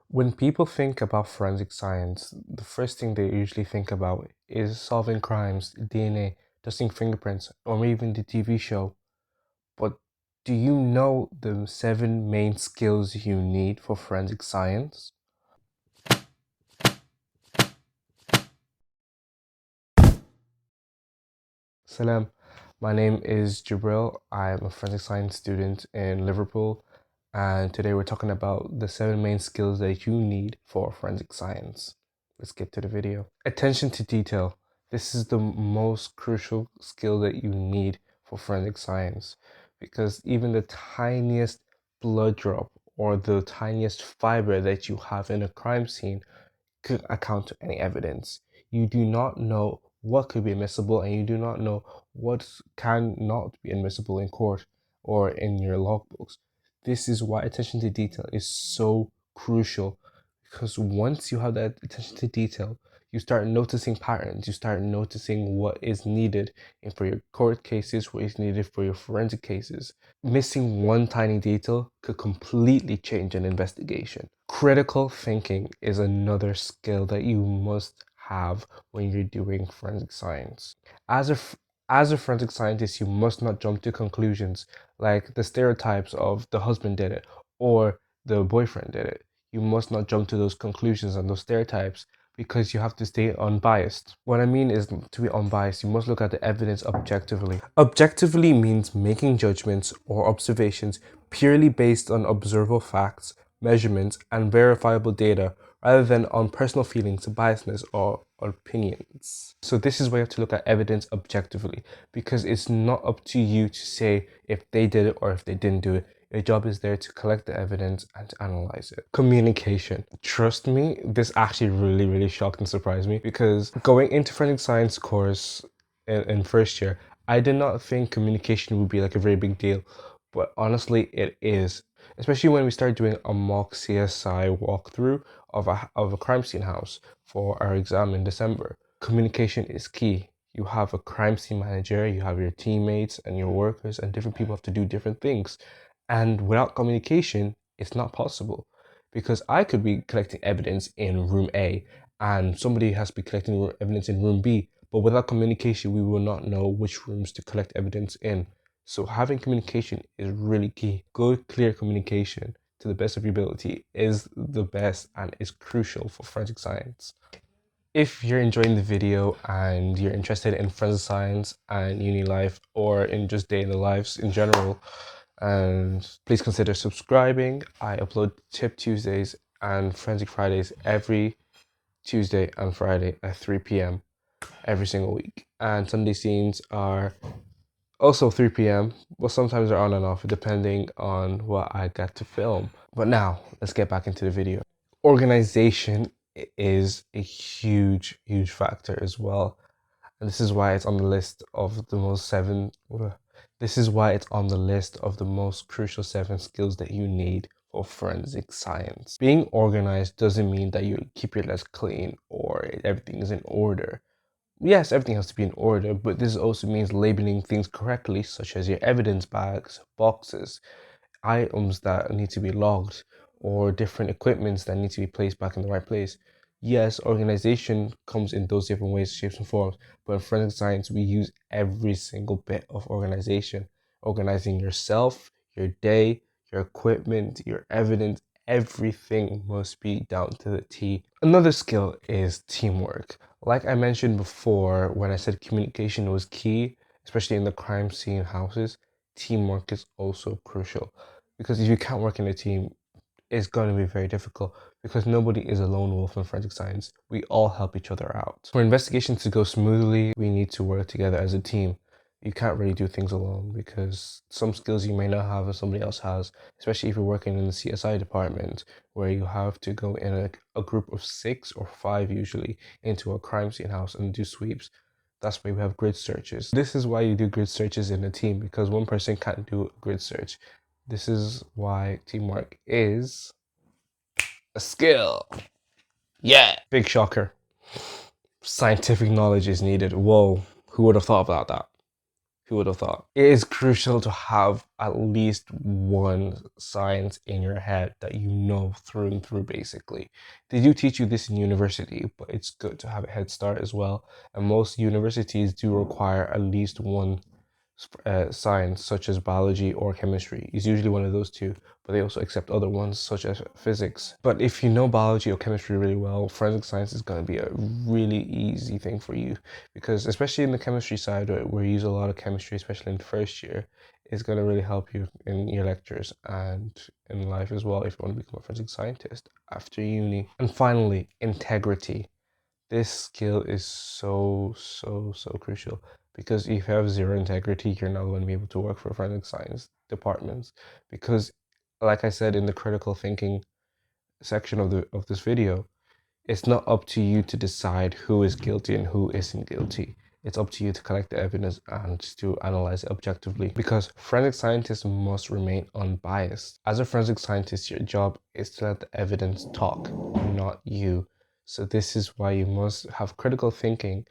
When people think about forensic science, the first thing they usually think about is solving crimes, DNA, testing fingerprints, or even the TV show. But do you know the seven main skills you need for forensic science? Salam, my name is Jibril. I'm a forensic science student in Liverpool, and today we're talking about the seven main skills that you need for forensic science. Let's get to the video. Attention to detail. This is the most crucial skill that you need for forensic science because even the tiniest blood drop or the tiniest fiber that you have in a crime scene could account to any evidence. You do not know what could be admissible and you do not know what cannot be admissible in court or in your logbooks. This is why attention to detail is so crucial because once you have that attention to detail, you start noticing patterns, you start noticing what is needed for your court cases, what is needed for your forensic cases. Missing one tiny detail could completely change an investigation. Critical thinking is another skill that you must have when you're doing forensic science. As a as a forensic scientist, you must not jump to conclusions like the stereotypes of the husband did it or the boyfriend did it. You must not jump to those conclusions and those stereotypes because you have to stay unbiased. What I mean is to be unbiased, you must look at the evidence objectively. Objectively means making judgments or observations purely based on observable facts, measurements, and verifiable data rather than on personal feelings, biasness, or opinions. So this is where you have to look at evidence objectively because it's not up to you to say if they did it or if they didn't do it. Your job is there to collect the evidence and to analyze it. Communication. Trust me, this actually really shocked and surprised me because going into forensic science course in first year, I did not think communication would be like a very big deal, but honestly, it is. Especially when we start doing a mock CSI walkthrough of a crime scene house for our exam in December. Communication is key. You have a crime scene manager, you have your teammates and your workers, and different people have to do different things. And without communication, it's not possible. Because I could be collecting evidence in room A and somebody has to be collecting evidence in room B, but without communication, we will not know which rooms to collect evidence in. So having communication is really key. Good, clear communication to the best of your ability is the best and is crucial for forensic science. If you're enjoying the video and you're interested in forensic science and uni life or in just day in the lives in general, and please consider subscribing. I upload Tip Tuesdays and Forensic Fridays every Tuesday and Friday at 3 p.m. every single week. And Sunday scenes are also 3 p.m., but sometimes they're on and off depending on what I get to film. But now, let's get back into the video. Organization is a huge factor as well. And this is why it's on the list of the most seven. This is why it's on the list of the most crucial seven skills that you need for forensic science. Being organized doesn't mean that you keep your desk clean or everything is in order. Yes, everything has to be in order, but this also means labeling things correctly, such as your evidence bags, boxes, items that need to be logged, or different equipments that need to be placed back in the right place. Yes, organization comes in those different ways, shapes, and forms, but in forensic science, we use every single bit of organization. Organizing yourself, your day, your equipment, your evidence, everything must be down to the T. Another skill is teamwork. Like I mentioned before, when I said communication was key, especially in the crime scene houses, teamwork is also crucial. Because if you can't work in a team, it's going to be very difficult because nobody is a lone wolf in forensic science. We all help each other out. For investigations to go smoothly, we need to work together as a team. You can't really do things alone because some skills you may not have and somebody else has, especially if you're working in the CSI department where you have to go in a group of 6 or 5 usually into a crime scene house and do sweeps. That's why we have grid searches. This is why you do grid searches in a team because one person can't do a grid search. This is why teamwork is a skill. Yeah. Big shocker. Scientific knowledge is needed. Whoa, who would have thought about that? Who would have thought? It is crucial to have at least one science in your head that you know through and through, basically. They do teach you this in university, but it's good to have a head start as well. And most universities do require at least one science, such as biology or chemistry. It's usually one of those two, but they also accept other ones, such as physics. But if you know biology or chemistry really well, forensic science is going to be a really easy thing for you, because especially in the chemistry side, where you use a lot of chemistry, especially in the first year, it's going to really help you in your lectures and in life as well if you want to become a forensic scientist after uni. And finally, integrity. This skill is so crucial, because if you have zero integrity, you're not going to be able to work for forensic science departments. Because, like I said in the critical thinking section of this video, it's not up to you to decide who is guilty and who isn't guilty. It's up to you to collect the evidence and to analyze it objectively, because forensic scientists must remain unbiased. As a forensic scientist, your job is to let the evidence talk, not you. So this is why you must have critical thinking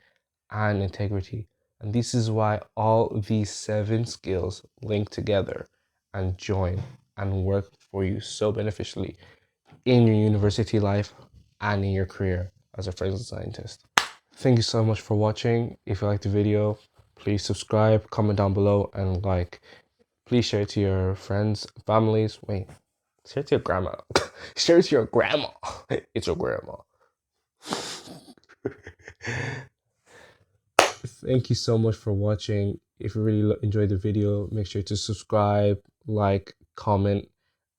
and integrity. And this is why all these 7 skills link together and join and work for you so beneficially in your university life and in your career as a forensic scientist. Thank you so much for watching. If you liked the video, please subscribe, comment down below, and like. Please share it to your friends, families. Wait, share it to your grandma. Share it to your grandma. It's your grandma. Thank you so much for watching. If you really enjoyed the video, make sure to subscribe, like, comment,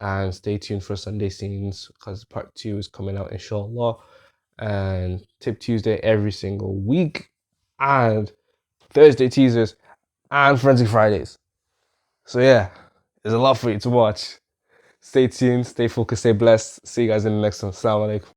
and stay tuned for Sunday scenes, because part 2 is coming out, inshallah. And Tip Tuesday every single week, and Thursday teasers, and Forensic Fridays. So yeah, there's a lot for you to watch. Stay tuned, stay focused, stay blessed. See you guys in the next one. Assalamu alaikum.